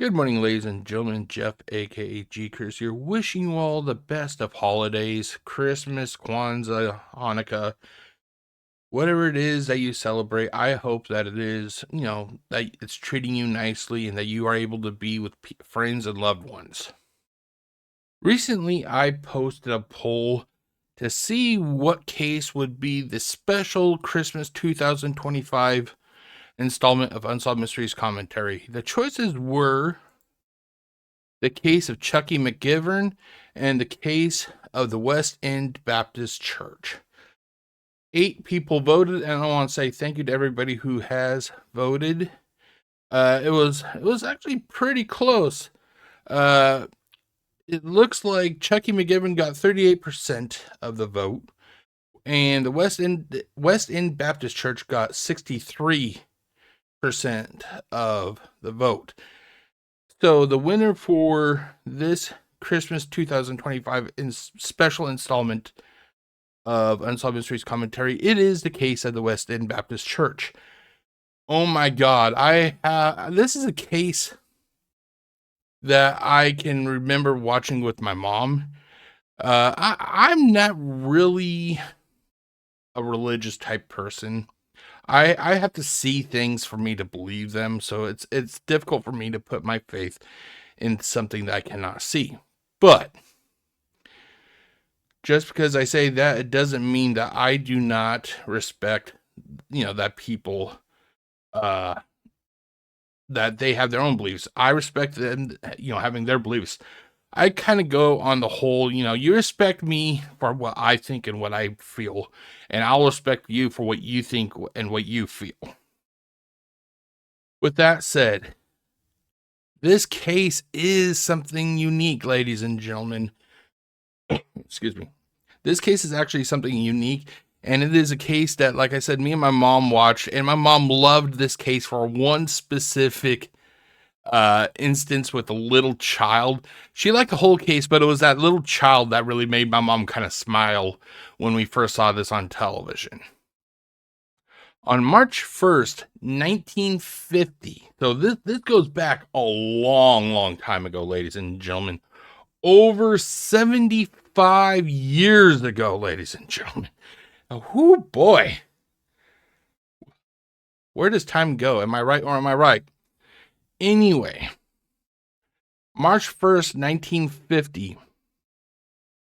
Good morning, ladies and gentlemen. Jeff, aka GCurse here, wishing you all the best of holidays, Christmas, Kwanzaa, Hanukkah, whatever it is that you celebrate. I hope that it is, that it's treating you nicely and that you are able to be with friends and loved ones. Recently, I posted a poll to see what case would be the special Christmas 2025 installment of Unsolved Mysteries Commentary. The choices were the case of Chucky McGivern and the case of the West End Baptist Church. 8 people voted, and I want to say thank you to everybody who has voted. It was actually pretty close. It looks like Chucky McGivern got 38% of the vote, and the West End Baptist Church got 63% of the vote. So the winner for this Christmas 2025 special installment of Unsolved Mysteries Commentary, it is the case of the West End Baptist Church. Oh my God, this is a case that I can remember watching with my mom. I'm not really a religious type person. I have to see things for me to believe them, so it's difficult for me to put my faith in something that I cannot see. But just because I say that, it doesn't mean that I do not respect, that people, that they have their own beliefs. I respect them, having their beliefs. I kind of go on the whole, you respect me for what I think and what I feel, and I'll respect you for what you think and what you feel. With that said, this case is something unique, ladies and gentlemen. Excuse me. This case is actually something unique, and it is a case that, like I said, me and my mom watched, and my mom loved this case for one specific instance with a little child. She liked the whole case, but it was that little child that really made my mom kind of smile when we first saw this on television. On March 1st, 1950, so this goes back a long time ago, ladies and gentlemen. Over 75 years ago, ladies and gentlemen. Oh boy. Where does time go? Am I right or am I right? Anyway, March 1st, 1950,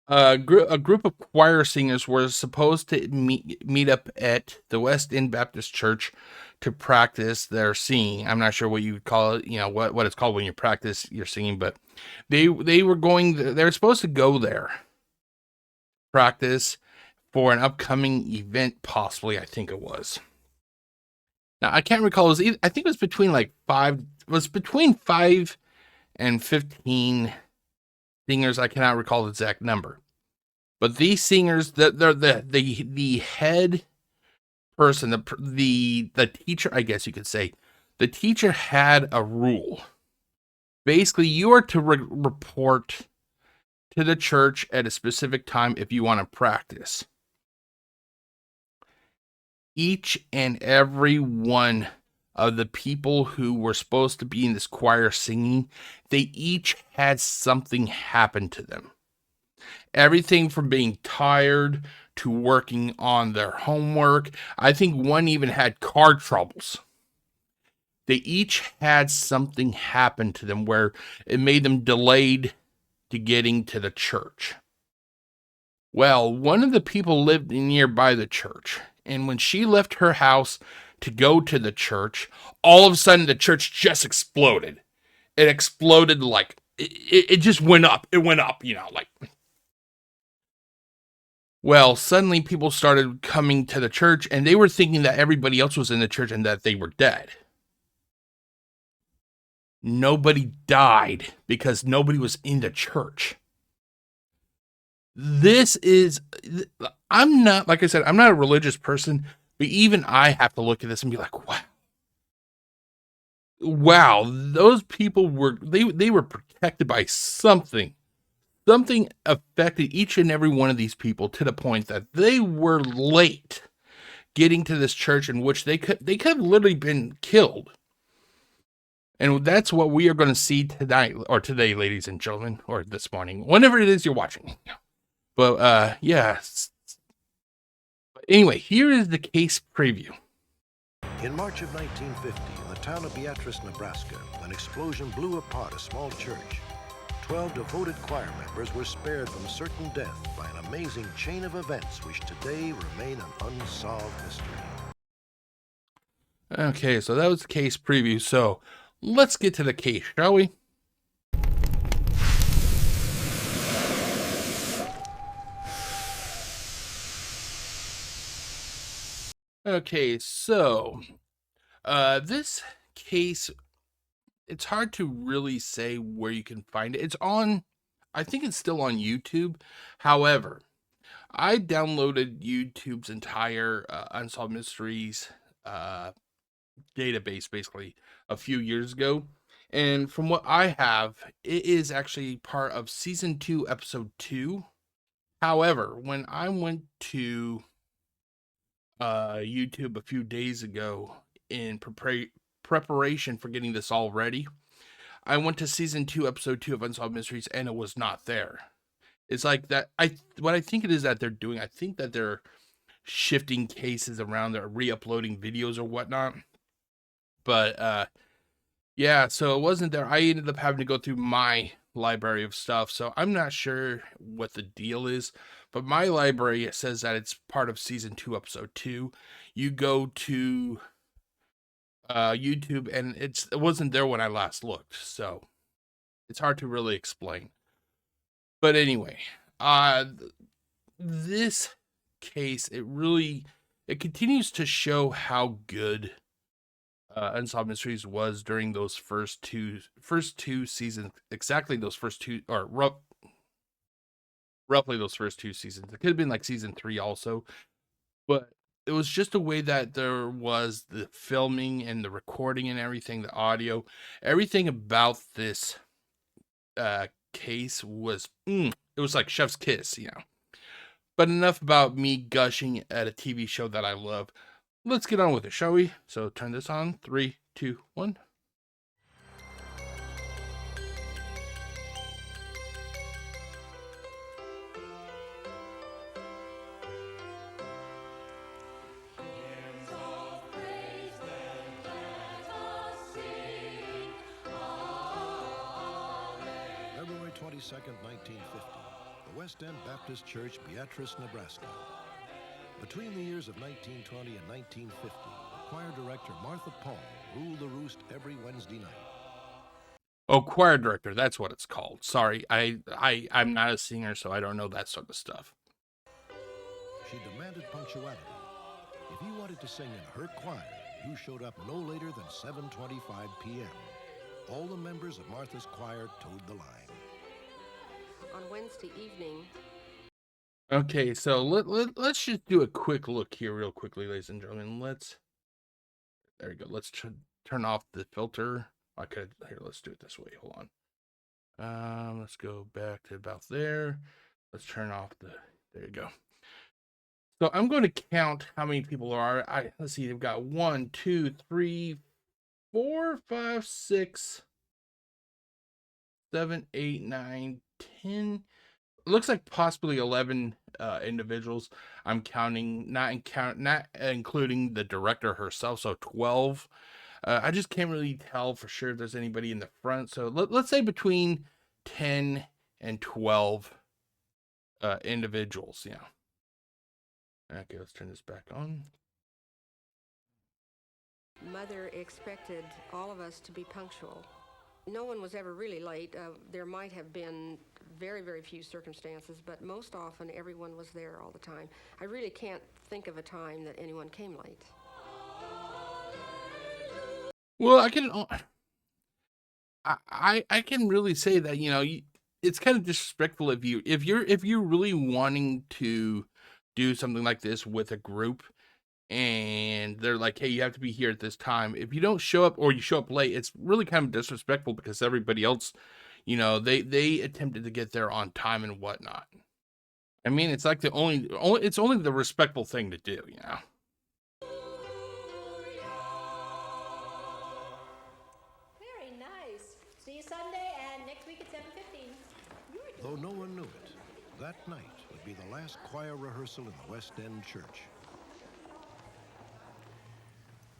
a group of choir singers were supposed to meet up at the West End Baptist Church to practice their singing. I'm not sure what you would call it, what it's called when you practice your singing, but they were supposed to go there, practice for an upcoming event, possibly, I think it was. Now, I can't recall, I think it was between between 5 and 15 singers. I cannot recall the exact number. But these singers, they're the head person, the teacher, I guess you could say, the teacher had a rule. Basically, you are to report to the church at a specific time if you want to practice. Each and every one of the people who were supposed to be in this choir singing, they each had something happen to them. Everything from being tired to working on their homework. I think one even had car troubles. They each had something happen to them where it made them delayed to getting to the church. Well, one of the people lived nearby the church, and when she left her house to go to the church, all of a sudden the church just exploded. It exploded like, it just went up. It went up, like. Well, suddenly people started coming to the church, and they were thinking that everybody else was in the church and that they were dead. Nobody died because nobody was in the church. I'm not, like I said, I'm not a religious person, but even I have to look at this and be like, wow. Wow, those people they were protected by something. Something affected each and every one of these people to the point that they were late getting to this church in which they could have literally been killed. And that's what we are going to see tonight, or today, ladies and gentlemen, or this morning, whenever it is you're watching. But yeah. Anyway, here is the case preview. In March of 1950, in the town of Beatrice, Nebraska, an explosion blew apart a small church. 12 devoted choir members were spared from certain death by an amazing chain of events which today remain an unsolved mystery. Okay, so that was the case preview. So let's get to the case, shall we? Okay, so this case, it's hard to really say where you can find it. It's on, I think it's still on YouTube. However, I downloaded YouTube's entire Unsolved Mysteries database basically a few years ago. And from what I have, it is actually part of season 2, episode 2. However, when I went to YouTube a few days ago in preparation for getting this all ready, I went to season 2, episode 2 of Unsolved Mysteries, and it was not there. It's like that. What I think it is that they're doing, I think that they're shifting cases around, they're re-uploading videos or whatnot. But yeah, so it wasn't there. I ended up having to go through my library of stuff, so I'm not sure what the deal is, but my library says that it's part of season 2, episode 2. You go to YouTube, and it wasn't there when I last looked, so it's hard to really explain. But anyway, this case, it continues to show how good Unsolved Mysteries was during those first two seasons, exactly those first two, or roughly those first 2 seasons. It could have been like season 3 also, but it was just a way that there was the filming and the recording and everything, the audio, everything about this case was, it was like chef's kiss, But enough about me gushing at a TV show that I love. Let's get on with it, shall we? So turn this on. 3, 2, 1. February 22nd, 1950, the West End Baptist Church, Beatrice, Nebraska. Between the years of 1920 and 1950, choir director Martha Paul ruled the roost every Wednesday night. Oh, choir director, that's what it's called. Sorry, I'm not a singer, so I don't know that sort of stuff. She demanded punctuality. If you wanted to sing in her choir, you showed up no later than 7:25 p.m. All the members of Martha's choir towed the line. On Wednesday evening. Okay, so let's just do a quick look here real quickly, ladies and gentlemen. There we go. Let's turn off the filter. Here, let's do it this way. Hold on. Let's go back to about there. Let's turn off there you go. So I'm going to count how many people are. Let's see, they've got 1, 2, 3, 4, 5, 6, 7, 8, 9, 10. It looks like possibly 11 individuals. I'm counting, not including the director herself, so 12. I just can't really tell for sure if there's anybody in the front. So let's say between 10 and 12 individuals. Okay, let's turn this back on. Mother expected all of us to be punctual. No one was ever really late. There might have been very, very few circumstances, but most often everyone was there all the time. I really can't think of a time that anyone came late. Well, I can really say that, it's kind of disrespectful if you're really wanting to do something like this with a group, and they're like, hey, you have to be here at this time. If you don't show up, or you show up late, it's really kind of disrespectful, because everybody else, they attempted to get there on time and whatnot. I mean, it's like it's only the respectful thing to do, Very that night would be the last choir rehearsal in the West End church.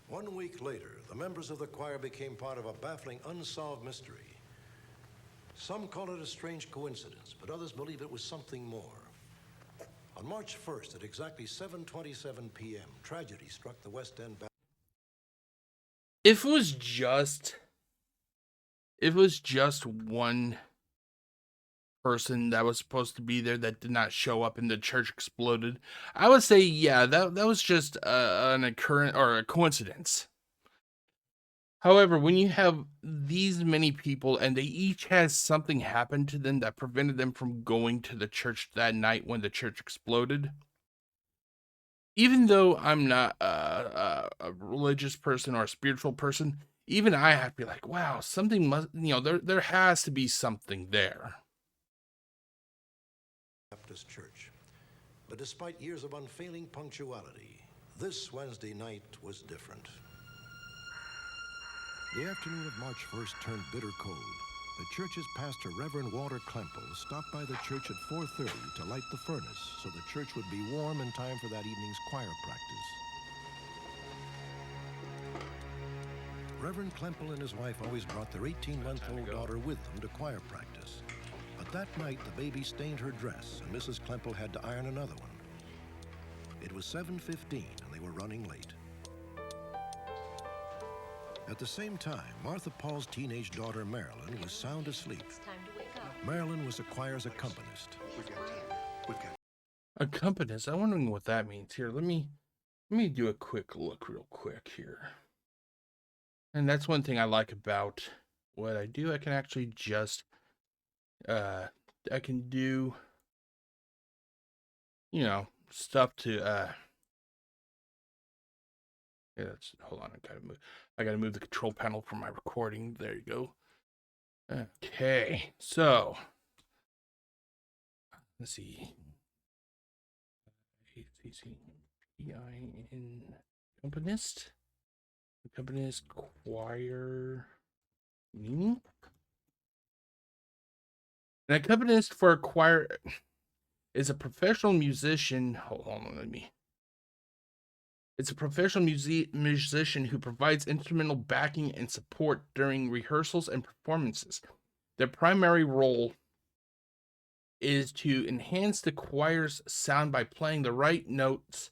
1 week later, the members of the choir became part of a baffling unsolved mystery. Some call it a strange coincidence, but others believe it was something more. On March 1st, at exactly 7:27 p.m., tragedy struck the West End. If it was just one person that was supposed to be there that did not show up and the church exploded, I would say, yeah, that was just an occurrence or a coincidence. However, when you have these many people and they each had something happen to them that prevented them from going to the church that night when the church exploded, even though I'm not a religious person or a spiritual person, even I have to be like, wow, something must, there has to be something there. Baptist Church. But despite years of unfailing punctuality, this Wednesday night was different. The afternoon of March 1st turned bitter cold. The church's pastor, Reverend Walter Klempel, stopped by the church at 4:30 to light the furnace so the church would be warm in time for that evening's choir practice. Reverend Klempel and his wife always brought their 18-month-old daughter with them to choir practice. But that night, the baby stained her dress, and Mrs. Klempel had to iron another one. It was 7:15, and they were running late. At the same time, Martha Paul's teenage daughter, Marilyn, was sound asleep. Marilyn was the choir's accompanist. Accompanist? I'm wondering what that means here. Let me do a quick look real quick here. And that's one thing I like about what I do. I can actually just I can do stuff to yeah, hold on, I gotta move the control panel from my recording. There you go. Okay, so let's see. P-I-N accompanist. Accompanist choir meaning. An accompanist for a choir is a professional musician. Hold on, It's a professional musician who provides instrumental backing and support during rehearsals and performances. Their primary role is to enhance the choir's sound by playing the right notes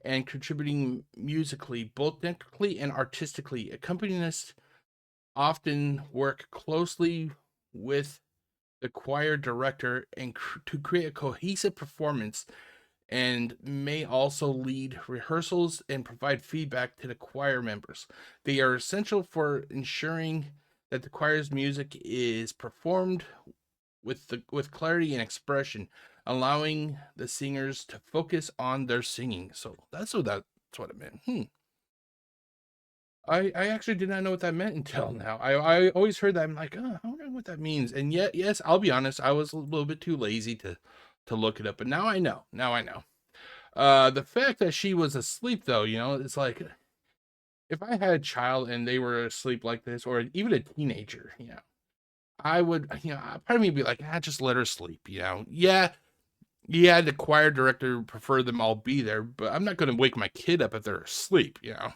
and contributing musically, both technically and artistically. Accompanists often work closely with the choir director and to create a cohesive performance, and may also lead rehearsals and provide feedback to the choir members. They are essential for ensuring that the choir's music is performed with clarity and expression, allowing the singers to focus on their singing. So that's what it meant. I actually did not know what that meant until now. I always heard that. I'm like, oh, I wonder what that means. And yet, yes, I'll be honest, I was a little bit too lazy to look it up. But now I know. The fact that she was asleep, though, it's like, if I had a child and they were asleep like this, or even a teenager, I would, part of me would be like, just let her sleep, Yeah, the choir director prefer them all be there, but I'm not going to wake my kid up if they're asleep, There's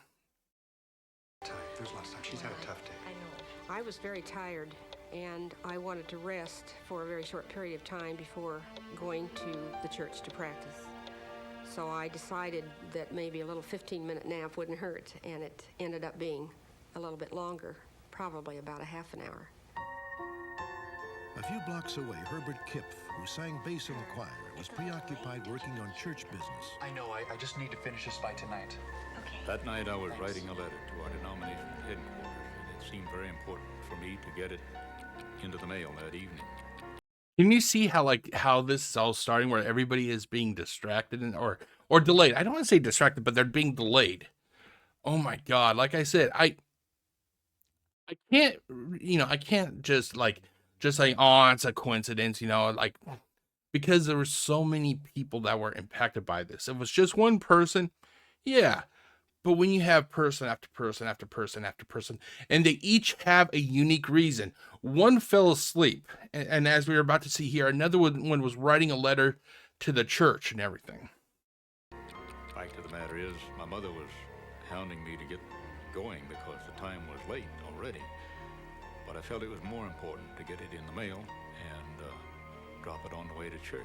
lots of time. She's had a tough day. I know. I was very tired, and I wanted to rest for a very short period of time before going to the church to practice. So I decided that maybe a little 15-minute nap wouldn't hurt, and it ended up being a little bit longer, probably about a half an hour. A few blocks away, Herbert Kipf, who sang bass in the choir, was preoccupied working on church business. I know. I just need to finish this by tonight. Okay. That night I was writing a letter to our denomination headquarters, and it seemed very important for me to get it into the mail that evening. Can you see how this is all starting, where everybody is being distracted or delayed? I don't want to say distracted, but they're being delayed. Oh my God. Like I said, I can't, I can't just say, oh, it's a coincidence, because there were so many people that were impacted by this. If it was just one person, yeah. But when you have person after person after person after person, and they each have a unique reason, one fell asleep, and as we were about to see here, another one was writing a letter to the church and everything. Fact of the matter is, my mother was hounding me to get going because the time was late already. But I felt it was more important to get it in the mail and drop it on the way to church.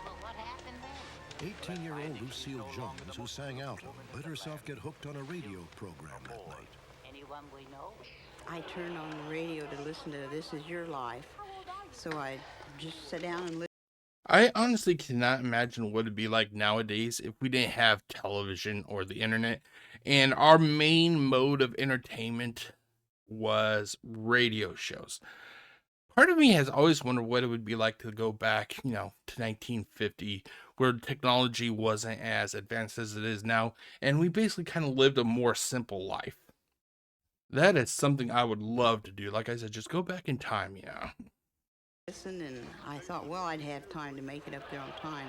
Well, what happened then? 18-year-old Lucille Jones, who sang Alton, let herself get hooked on a radio program that night. Anyone we know? I turned on the radio to listen to This Is Your Life, so I just sat down and listened. I honestly cannot imagine what it'd be like nowadays if we didn't have television or the internet, and our main mode of entertainment was radio shows. Part of me has always wondered what it would be like to go back, to 1950, where technology wasn't as advanced as it is now, and we basically kind of lived a more simple life. That is something I would love to do. Like I said, just go back in time, And I thought, well, I'd have time to make it up there on time.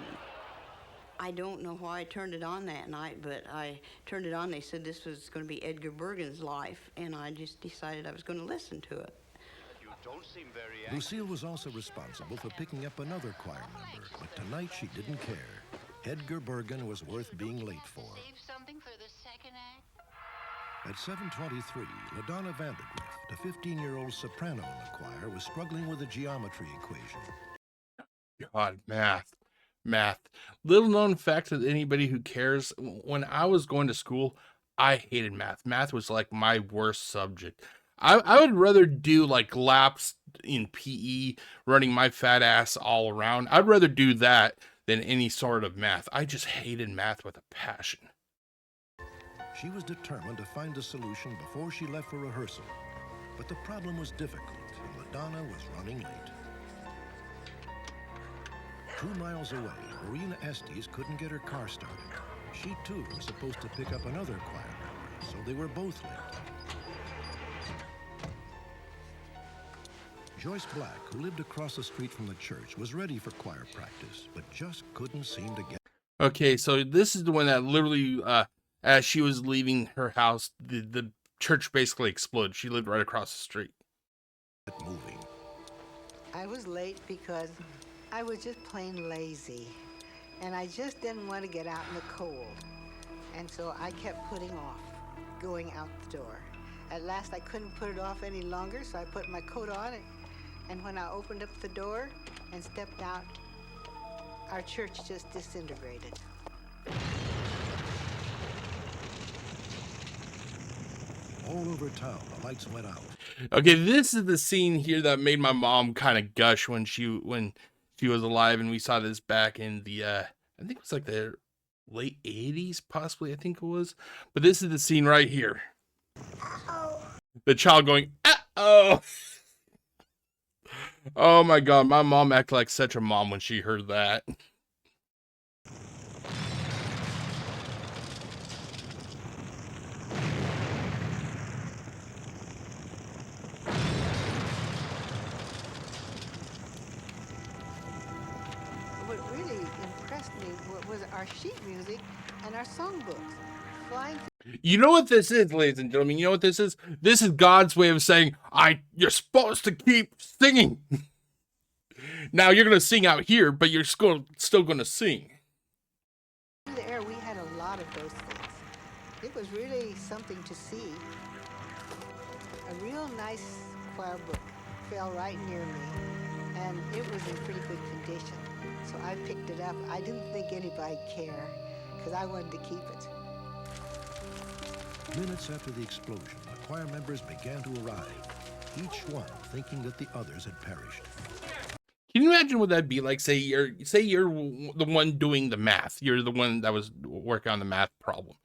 I don't know why I turned it on that night, but I turned it on. They said this was going to be Edgar Bergen's life, and I just decided I was going to listen to it. You don't seem very Lucille was also responsible for picking up another choir member, but tonight she didn't care. Edgar Bergen was worth being late for. Save something for the second act? At 7:23, LaDonna Vandergrift, a 15-year-old soprano in the choir, was struggling with a geometry equation. God, math. Little known fact to anybody who cares, when I was going to school, I hated math. Math was like my worst subject. I would rather do like laps in PE, running my fat ass all around. I'd rather do that than any sort of math. I just hated math with a passion. She was determined to find a solution before she left for rehearsal. But the problem was difficult, and LaDonna was running late. 2 miles away, Marina Estes couldn't get her car started. She, too, was supposed to pick up another choir member, so they were both late. Joyce Black, who lived across the street from the church, was ready for choir practice, but just couldn't seem to get... Okay, so this is the one that literally, as she was leaving her house, the church basically exploded. She lived right across the street. moving. I was late because I was just plain lazy, and I just didn't want to get out in the cold. And so I kept putting off going out the door. At last I couldn't put it off any longer, so I put my coat on, and when I opened up the door and stepped out, our church just disintegrated. All over town, the lights went out. Okay, this is the scene here that made my mom kind of gush when she was alive, and we saw this back in the I think it was like the late 80s, possibly, I think it was. But this is the scene right here. Uh-oh. The child going, uh-oh. Oh my God, my mom acted like such a mom when she heard that. What really impressed me was our sheet music and our songbooks. Flying. You know what this is, ladies and gentlemen? You know what this is? This is God's way of saying, you're supposed to keep singing. Now you're going to sing out here, but you're still going to sing. In the air, we had a lot of those things. It was really something to see. A real nice choir book fell right near me, and it was in pretty good condition. So I picked it up. I didn't think anybody'd care, because I wanted to keep it. Minutes after the explosion, the choir members began to arrive, each one thinking that the others had perished. Can you imagine what that'd be like? Say you're the one doing the math. You're the one that was working on the math problem.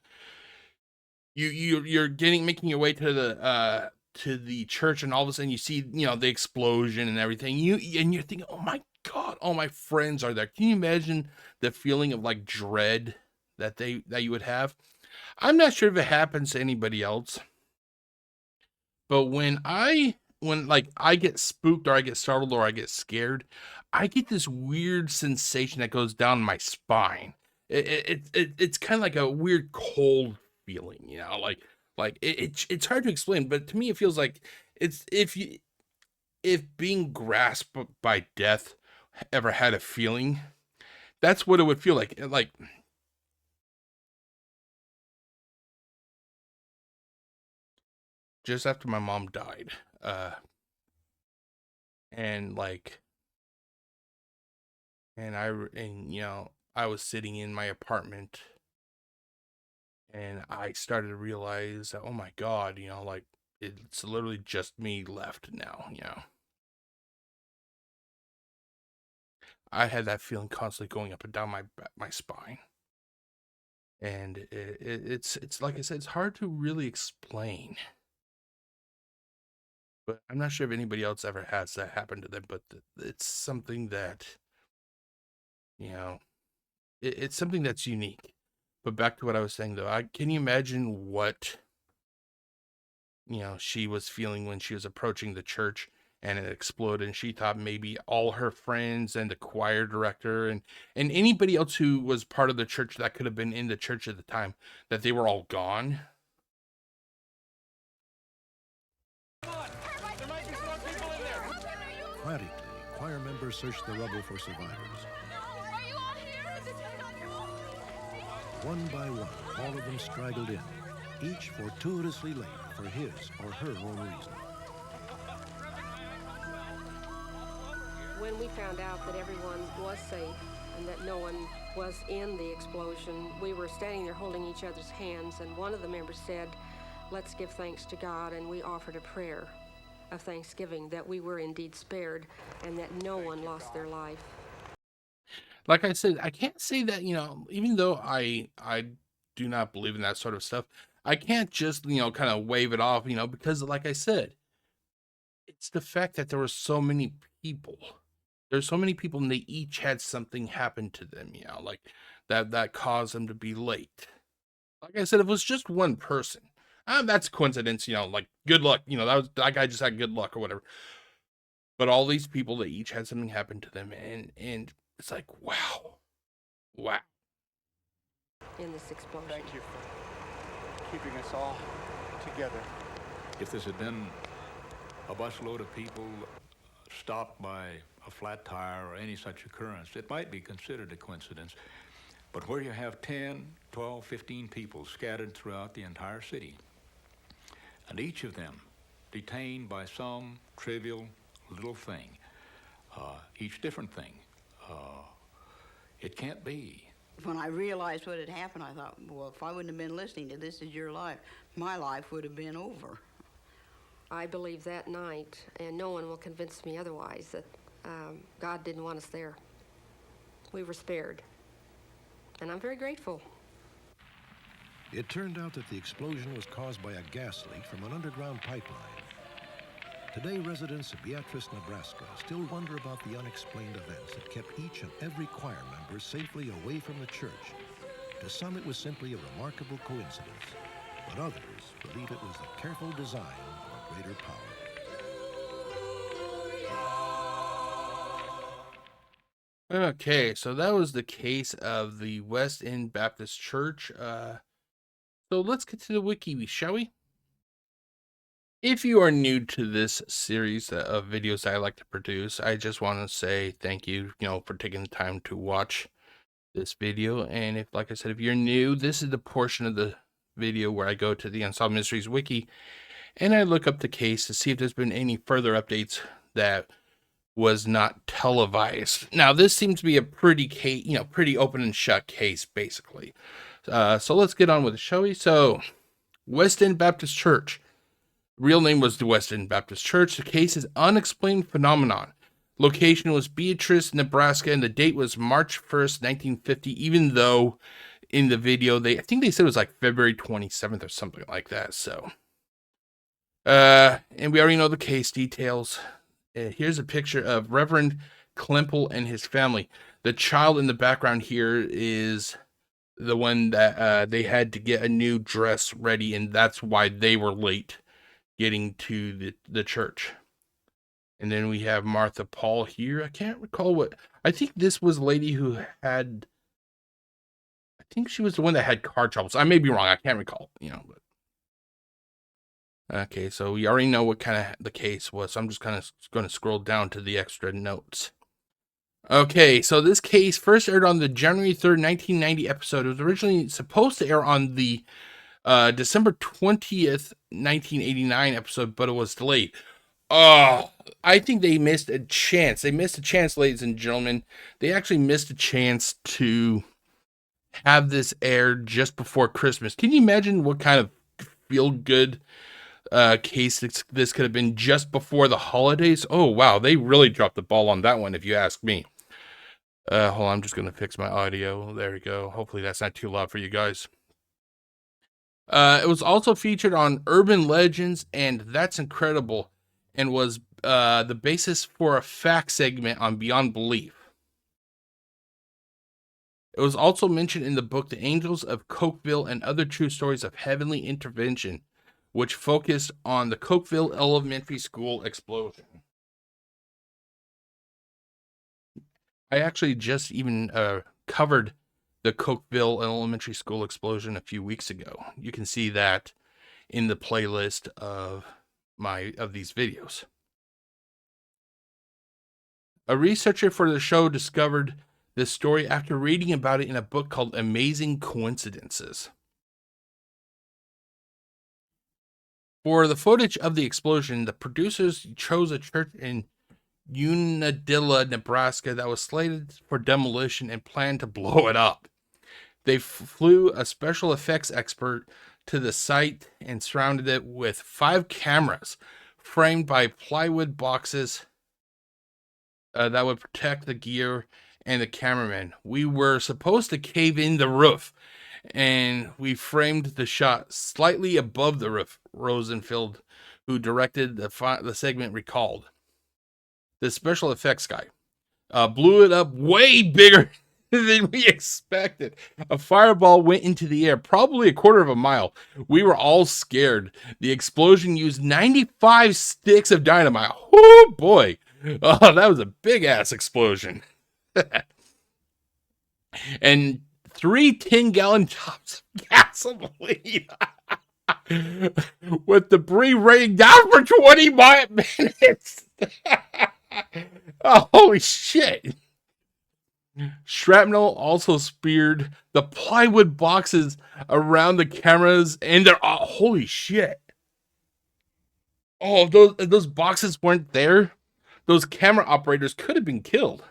You're making your way to the church, and all of a sudden you see the explosion and everything. You're thinking, oh my God, all my friends are there. Can you imagine the feeling of like dread that you would have? I'm not sure if it happens to anybody else, but when I get spooked, or I get startled, or I get scared, I get this weird sensation that goes down my spine. It's kind of like a weird cold feeling, you know, like it's hard to explain, but to me it feels like it's if being grasped by death ever had a feeling, that's what it would feel like. Like, just after my mom died, and like, and you know, I was sitting in my apartment, and I started to realize that, oh my God, you know, like, it's literally just me left now, you know. I had that feeling constantly going up and down my spine, and it's like I said, it's hard to really explain. But I'm not sure if anybody else ever has that happen to them. But it's something that, you know, it's something that's unique. But back to what I was saying, though, can you imagine what, you know, she was feeling when she was approaching the church and it exploded, and she thought maybe all her friends and the choir director and anybody else who was part of the church that could have been in the church at the time, that they were all gone. Frantically, choir members searched the rubble for survivors. One by one, all of them straggled in, each fortuitously late for his or her own reason. When we found out that everyone was safe and that no one was in the explosion, we were standing there holding each other's hands, and one of the members said, "Let's give thanks to God," and we offered a prayer of thanksgiving that we were indeed spared and that no one lost their life. Like I said, I can't say that, you know, even though I do not believe in that sort of stuff, I can't just, you know, kind of wave it off, you know, because like I said, it's the fact that there were so many people. There's so many people and they each had something happen to them, you know, like that caused them to be late. Like I said, if it was just one person, that's coincidence, you know, like good luck, you know, that guy just had good luck or whatever. But all these people, they each had something happen to them, and it's like, wow. Wow. In this explosion. Thank you for keeping us all together. If this had been a busload of people stopped by a flat tire or any such occurrence, it might be considered a coincidence. But where you have 10, 12, 15 people scattered throughout the entire city, and each of them detained by some trivial little thing, each different thing, it can't be. When I realized what had happened, I thought, well, if I wouldn't have been listening to This Is Your Life, my life would have been over. I believe that night, and no one will convince me otherwise, that God didn't want us there. We were spared. And I'm very grateful. It turned out that the explosion was caused by a gas leak from an underground pipeline. Today, residents of Beatrice, Nebraska still wonder about the unexplained events that kept each and every choir member safely away from the church. To some, it was simply a remarkable coincidence, but others believe it was the careful design of a greater power. Okay, so that was the case of the West End Baptist Church. So let's get to the wiki, shall we? If you are new to this series of videos that I like to produce, I just want to say thank you, you know, for taking the time to watch this video. And if, like I said, if you're new, this is the portion of the video where I go to the Unsolved Mysteries wiki and I look up the case to see if there's been any further updates that was not televised. Now, this seems to be a pretty case, you know, pretty open and shut case, basically. So let's get on with it, shall we? So, West End Baptist Church. Real name was the West End Baptist Church. The case is Unexplained Phenomenon. Location was Beatrice, Nebraska, and the date was March 1st, 1950, even though in the video, I think they said it was like February 27th or something like that, so. And we already know the case details. Here's a picture of Reverend Klempel and his family. The child in the background here is the one that they had to get a new dress ready, and that's why they were late getting to the church. And then we have Martha Paul here. I can't recall what, I think this was a lady who had, I think she was the one that had car troubles. I may be wrong. I can't recall. But okay. So we already know what kind of the case was. So I'm just kind of going to scroll down to the extra notes. Okay, so this case first aired on the January 3rd, 1990 episode. It was originally supposed to air on the December 20th, 1989 episode, but it was delayed. Oh, I think they missed a chance. They missed a chance, ladies and gentlemen. They actually missed a chance to have this aired just before Christmas. Can you imagine what kind of feel-good case this could have been just before the holidays? Oh, wow. They really dropped the ball on that one, if you ask me. Hold on, I'm just going to fix my audio. There we go. Hopefully that's not too loud for you guys. It was also featured on Urban Legends and That's Incredible, and was the basis for a fact segment on Beyond Belief. It was also mentioned in the book The Angels of Cokeville and Other True Stories of Heavenly Intervention, which focused on the Cokeville Elementary School explosion. I actually just even covered the Cokeville Elementary School explosion a few weeks ago. You can see that in the playlist of these videos. A researcher for the show discovered this story after reading about it in a book called Amazing Coincidences. For the footage of the explosion, the producers chose a church in Unadilla, Nebraska that was slated for demolition and planned to blow it up. They flew a special effects expert to the site and surrounded it with 5 cameras framed by plywood boxes that would protect the gear and the cameraman. We were supposed to cave in the roof, and we framed the shot slightly above the roof, Rosenfeld, who directed the segment, recalled. The special effects guy blew it up way bigger than we expected. A fireball went into the air, probably a quarter of a mile. We were all scared. The explosion used 95 sticks of dynamite. Oh boy. Oh, that was a big ass explosion. And 3 10-gallon tubs of gasoline. With debris raining down for 20 minutes. Oh, holy shit. Shrapnel also speared the plywood boxes around the cameras, and they're holy shit. Oh, if those boxes weren't there, those camera operators could have been killed.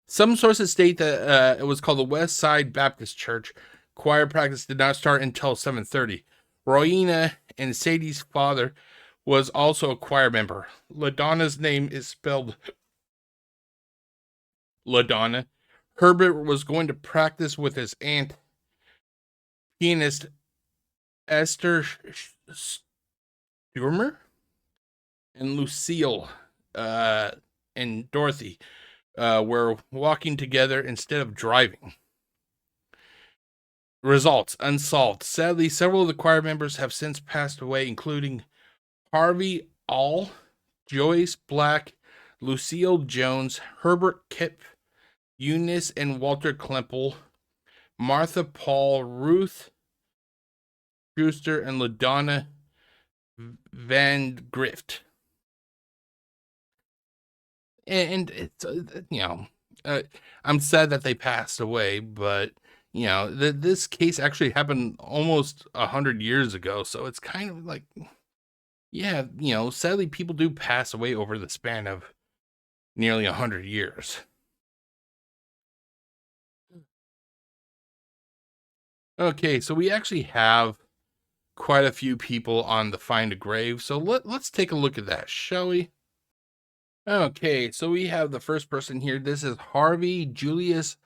Some sources state that it was called the West Side Baptist Church. Choir practice did not start until 7:30. Royina and Sadie's father was also a choir member. LaDonna's name is spelled LaDonna. Herbert was going to practice with his aunt, pianist Esther Sturmer, and Lucille and Dorothy were walking together instead of driving. Results unsolved. Sadly, several of the choir members have since passed away, including Harvey All, Joyce Black, Lucille Jones, Herbert Kipp, Eunice and Walter Klempel, Martha Paul, Ruth Schuster, and LaDonna Van Grift. And it's, I'm sad that they passed away, but, this case actually happened almost 100 years ago. So it's kind of like, yeah, sadly people do pass away over the span of nearly 100 years. Okay, so we actually have quite a few people on the Find a Grave. So let's take a look at that, shall we? Okay, so we have the first person here. This is Harvey Julius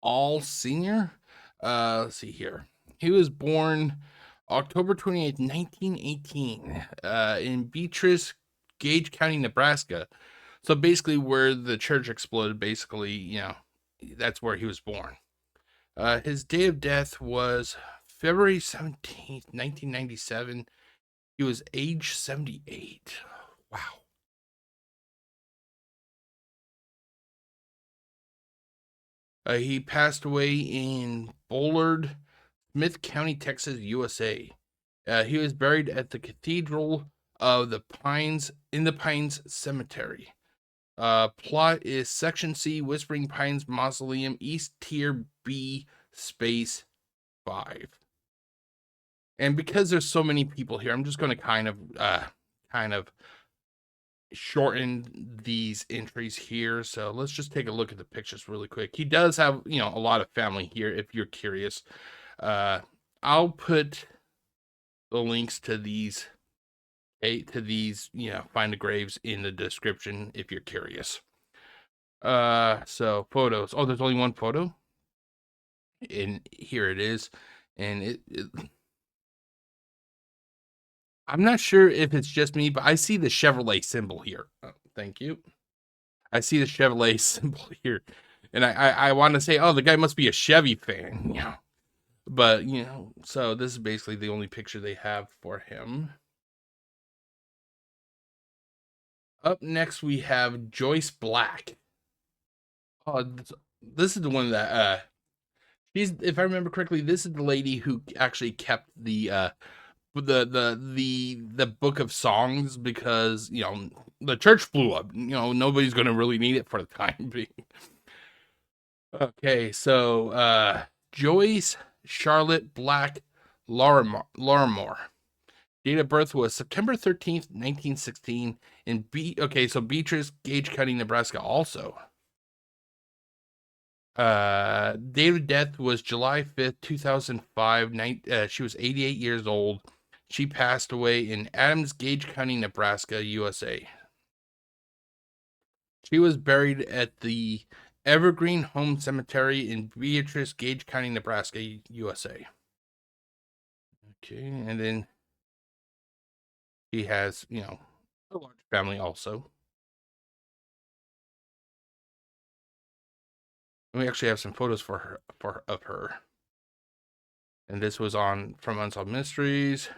All Sr. Let's see here. He was born October 28th, 1918, in Beatrice, Gage County, Nebraska. So basically where the church exploded, basically, that's where he was born. His date of death was February 17th, 1997. He was age 78. Wow. He passed away in Bullard, Smith County, Texas, USA. He was buried at the Cathedral of the Pines in the Pines Cemetery. Plot is Section C, Whispering Pines Mausoleum, East Tier B, Space 5. And because there's so many people here, I'm just going to kind of shorten these entries here. So let's just take a look at the pictures really quick. He does have, a lot of family here if you're curious. I'll put the links to these find the graves in the description if you're curious. So photos. Oh, there's only one photo. And here it is. And I'm not sure if it's just me, but I see the Chevrolet symbol here. Oh, thank you. I see the Chevrolet symbol here. And I want to say, oh, the guy must be a Chevy fan. Yeah. But, so this is basically the only picture they have for him. Up next, we have Joyce Black. Oh, this is the one that, if I remember correctly, this is the lady who actually kept the book of songs because, the church blew up. Nobody's going to really need it for the time being. Okay, so, Joyce Charlotte Black Larimore. Date of birth was September 13th, 1916 in Beatrice, Gage County, Nebraska also. Date of death was July 5th, 2005. She was 88 years old. She passed away in Adams, Gage County, Nebraska, USA. She was buried at the Evergreen Home Cemetery in Beatrice, Gage County, Nebraska, USA. Okay, and then he has, a large family also. And we actually have some photos of her. And this was from Unsolved Mysteries.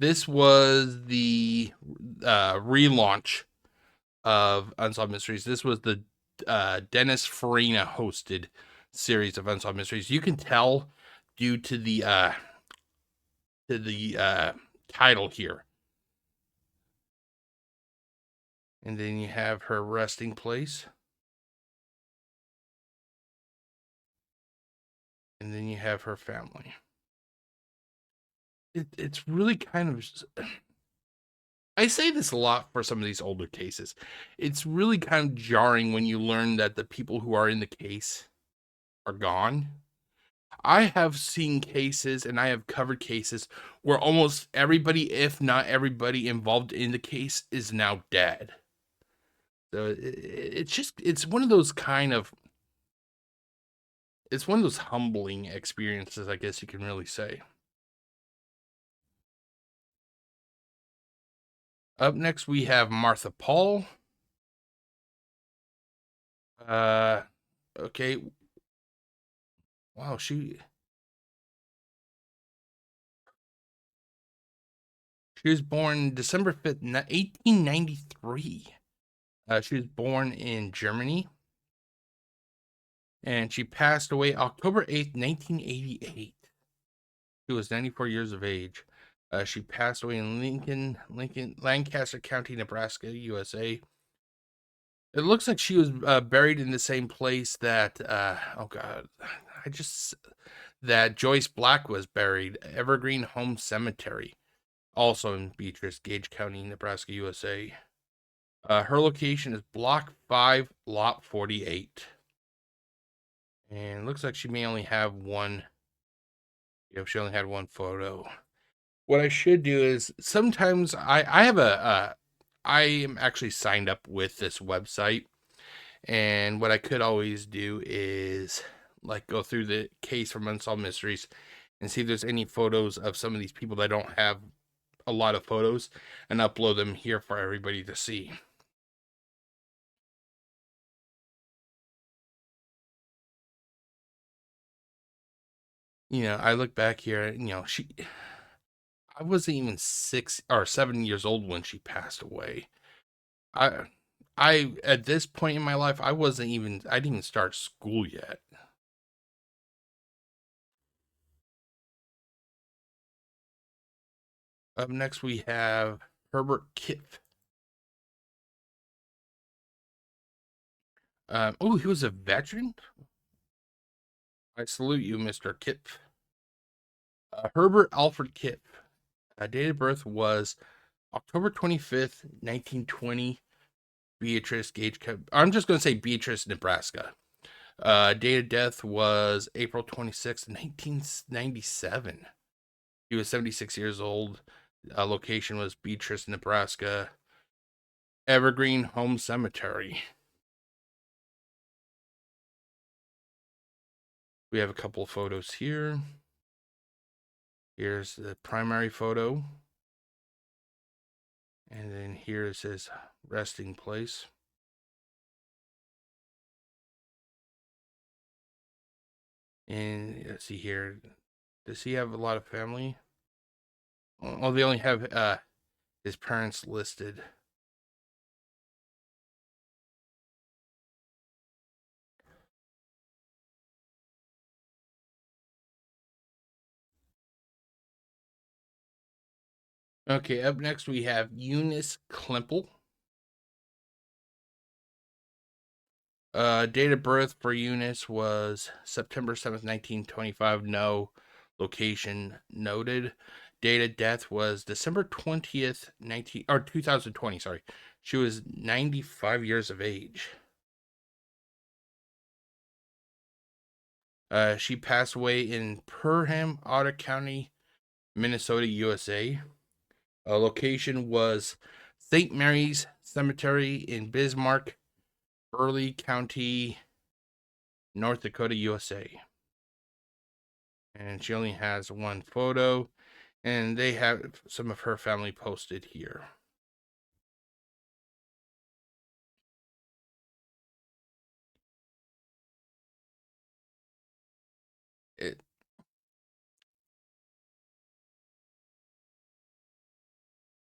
This was the relaunch of Unsolved Mysteries. This was the Dennis Farina hosted series of Unsolved Mysteries. You can tell due to the title here. And then you have her resting place. And then you have her family. It's really kind of... I say this a lot for some of these older cases. It's really kind of jarring when you learn that the people who are in the case are gone. I have seen cases and I have covered cases where almost everybody, if not everybody involved in the case, is now dead. So it's one of those it's one of those humbling experiences, I guess you can really say. Up next, we have Martha Paul. Okay. Wow, she was born December 5th, 1893. She was born in Germany. And she passed away October 8th, 1988. She was 94 years of age. She passed away in Lancaster County, Nebraska, USA. It looks like she was buried in the same place that, that Joyce Black was buried, Evergreen Home Cemetery, also in Beatrice, Gage County, Nebraska, USA. Her location is Block 5, Lot 48. And it looks like she may only have one. She only had one photo. What I should do is sometimes I am actually signed up with this website, and what I could always do is go through the case from Unsolved Mysteries and see if there's any photos of some of these people that don't have a lot of photos and upload them here for everybody to see. I look back here, I wasn't even 6 or 7 years old when she passed away. at this point in my life, I didn't even start school yet. Up next, we have Herbert Kipf. Oh, he was a veteran? I salute you, Mr. Kipf. Herbert Alfred Kipf. Date of birth was October 25th, 1920. Beatrice Gage. I'm just going to say Beatrice, Nebraska. Date of death was April 26th, 1997. He was 76 years old. Location was Beatrice, Nebraska. Evergreen Home Cemetery. We have a couple of photos here. Here's the primary photo. And then here's his resting place. And let's see here. Does he have a lot of family? Oh, they only have his parents listed. Okay, up next we have Eunice Klempel. Date of birth for Eunice was September 7th, 1925. No location noted. Date of death was December 20th, 2020, sorry. She was 95 years of age. She passed away in Perham, Otter County, Minnesota, USA. Location was St. Mary's Cemetery in Bismarck, Burleigh County, North Dakota, USA. And she only has one photo, and they have some of her family posted here.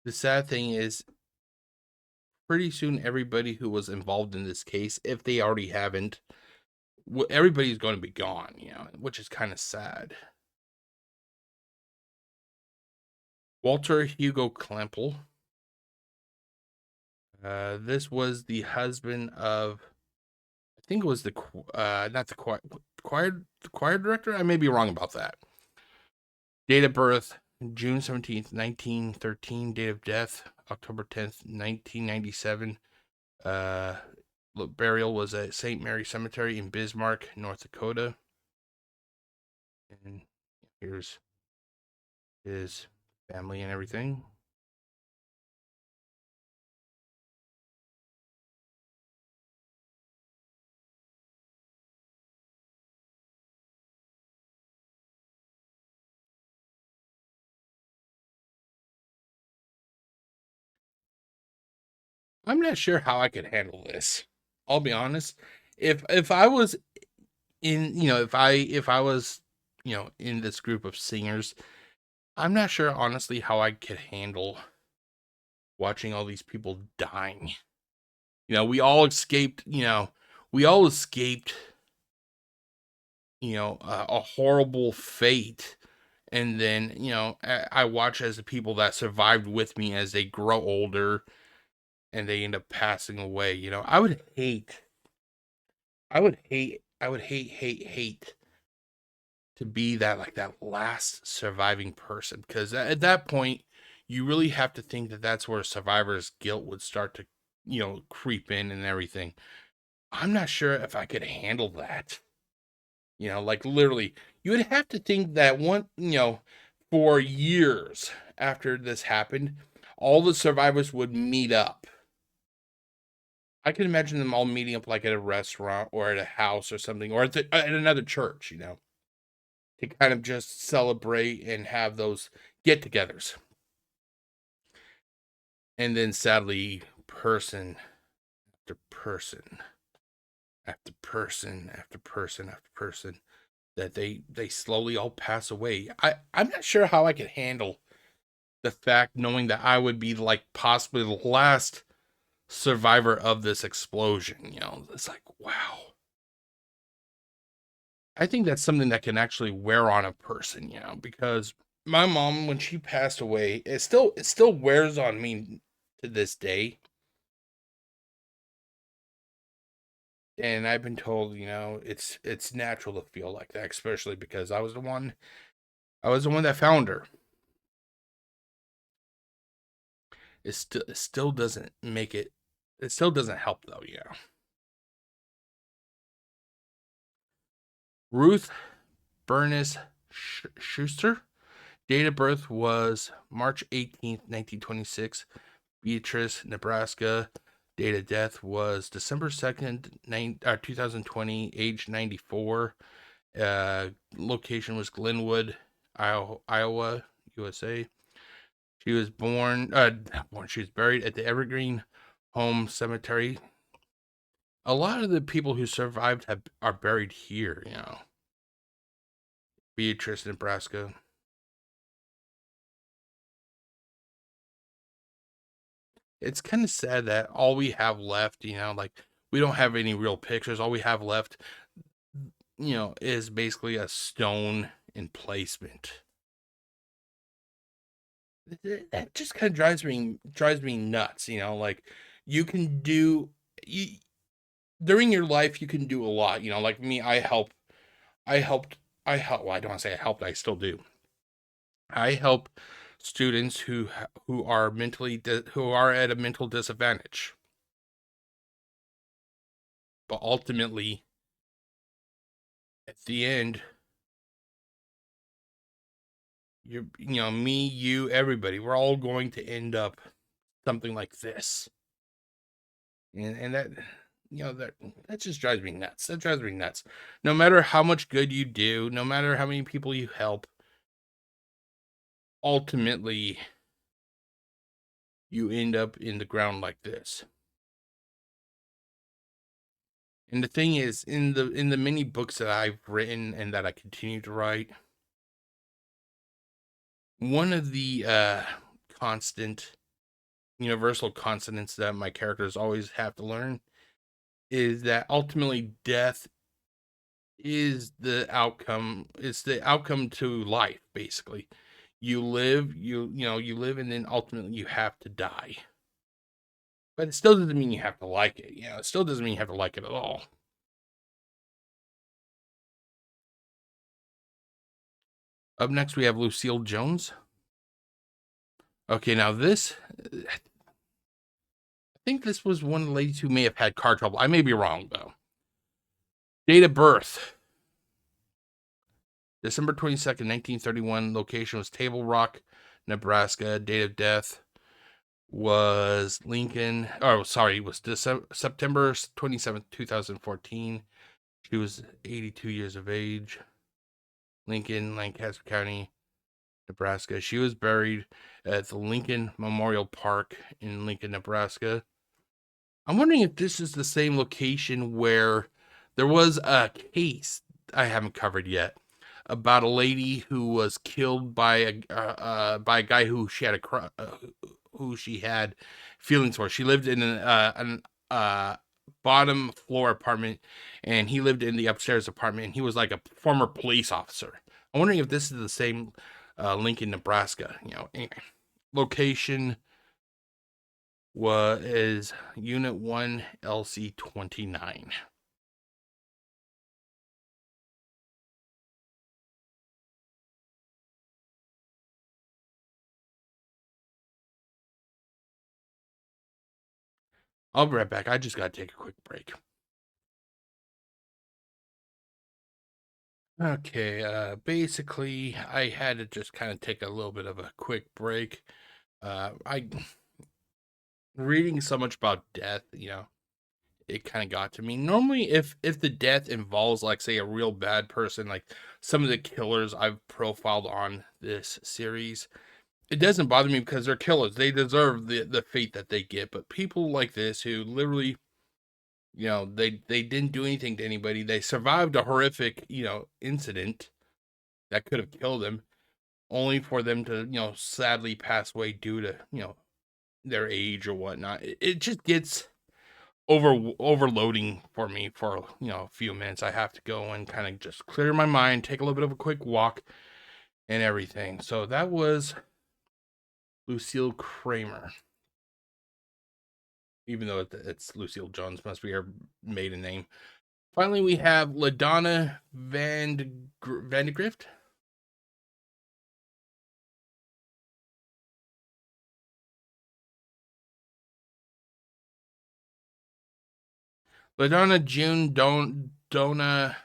The sad thing is, pretty soon everybody who was involved in this case, if they already haven't, everybody's going to be gone, which is kind of sad. Walter Hugo Klempel. This was the husband of, I think it was not the choir director. I may be wrong about that. Date of birth, June 17th, 1913. Date of death, October 10th, 1997. Burial was at St. Mary Cemetery in Bismarck, North Dakota. And here's his family and everything. I'm not sure how I could handle this. I'll be honest. If I was in, if I was, in this group of singers, I'm not sure honestly how I could handle watching all these people dying. We all escaped, a horrible fate. And then, I watch as the people that survived with me as they grow older and they end up passing away. I would hate to be that last surviving person, because at that point you really have to think that that's where survivor's guilt would start to, creep in and everything. I'm not sure if I could handle that. Like literally, you would have to think that for years after this happened, all the survivors would meet up. I can imagine them all meeting up like at a restaurant or at a house or something, or at another church, to kind of just celebrate and have those get-togethers. And then sadly, person after person after person after person after person, that they slowly all pass away. I'm not sure how I could handle the fact knowing that I would be like possibly the last survivor of this explosion. It's like, wow. I think that's something that can actually wear on a person, because my mom, when she passed away, it still wears on me to this day. And I've been told, it's natural to feel like that, especially because I was the one that found her. It still doesn't make it. It still doesn't help though, Ruth Bernice Schuster. Date of birth was March 18th, 1926. Beatrice, Nebraska. Date of death was December 2nd, 2020. Age 94. Location was Glenwood, Iowa, USA. She was she was buried at the Evergreen Home Cemetery. A lot of the people who survived are buried here, Beatrice, Nebraska. It's kind of sad that all we have left, like we don't have any real pictures. All we have left, is basically a stone emplacement. That just kind of drives me nuts, like you can do during your life you can do a lot, like me, I helped well, I don't want to say I helped, I still do. I help students who are who are at a mental disadvantage. But ultimately, at the end, me, you, everybody, we're all going to end up something like this. And that, that just drives me nuts. That drives me nuts. No matter how much good you do, no matter how many people you help, ultimately, you end up in the ground like this. And the thing is, in the many books that I've written and that I continue to write, one of the constant, universal constants that my characters always have to learn is that ultimately death is the outcome. It's the outcome to life, basically. You live, you live, and then ultimately you have to die. But it still doesn't mean you have to like it. It still doesn't mean you have to like it at all. Up next, we have Lucille Jones. Okay, now this, I think this was one of the ladies who may have had car trouble. I may be wrong, though. Date of birth, December 22nd, 1931. Location was Table Rock, Nebraska. Date of death was September 27th, 2014. She was 82 years of age. Lincoln, Lancaster County, Nebraska. She was buried at the Lincoln Memorial Park in Lincoln, Nebraska. I'm wondering if this is the same location where there was a case I haven't covered yet about a lady who was killed by a guy who she had feelings for. She lived in an bottom floor apartment, and he lived in the upstairs apartment, and he was like a former police officer. I'm wondering if this is the same Lincoln, Nebraska. Anyway, location is Unit 1, LC 29. I'll be right back. I just got to take a quick break. Okay, basically, I had to just kind of take a little bit of a quick break. I reading so much about death, it kind of got to me. Normally, if the death involves, like, say, a real bad person, like some of the killers I've profiled on this series, it doesn't bother me because they're killers. They deserve the fate that they get. But people like this who literally, they didn't do anything to anybody. They survived a horrific, incident that could have killed them, only for them to, sadly pass away due to, their age or whatnot. It just gets overloading for me for a few minutes. I have to go and kind of just clear my mind, take a little bit of a quick walk, and everything. So that was Lucille Kramer. Even though it's Lucille Jones, must be her maiden name. Finally, we have LaDonna Vandegrift. LaDonna June Donna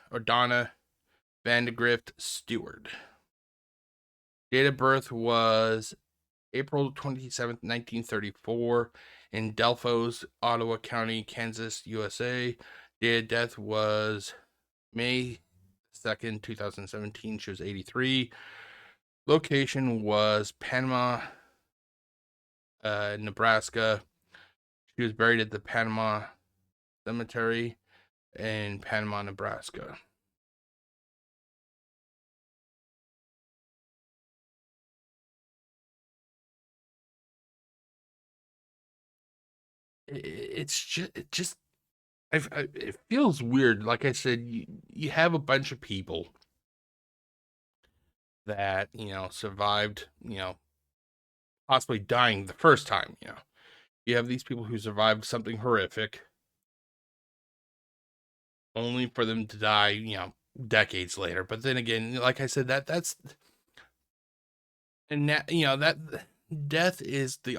Vandegrift Stewart. Date of birth was April 27th, 1934, in Delphos, Ottawa County, Kansas, USA. Date of death was May 2nd, 2017. She was 83. Location was Panama, Nebraska. She was buried at the Panama Cemetery in Panama, Nebraska. It feels weird. Like I said, you have a bunch of people that survived, possibly dying the first time. You have these people who survived something horrific, only for them to die, decades later. But then again, like I said, that's and that death is the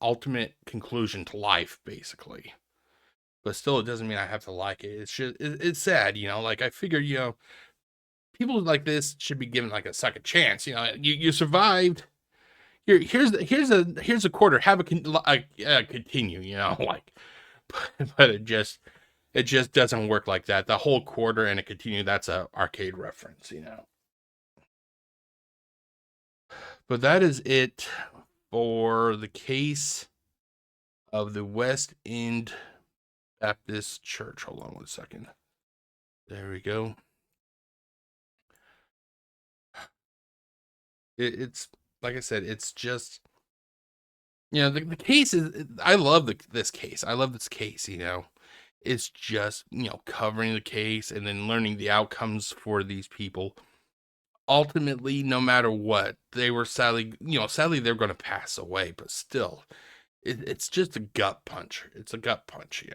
ultimate conclusion to life, basically. But still, it doesn't mean I have to like it. It's just it's sad, Like I figure, people like this should be given like a second chance. You survived. Here's a quarter. Have a continue. Like, but it just doesn't work like that. The whole quarter and a continue. That's a arcade reference. But that is it for the case of the West End Baptist Church. Hold on 1 second. There we go. It's like I said, it's just the case is. I love this case. I love this case. It's just covering the case and then learning the outcomes for these people. Ultimately, no matter what, they were sadly they're going to pass away, but still, it's just a gut punch. It's a gut punch,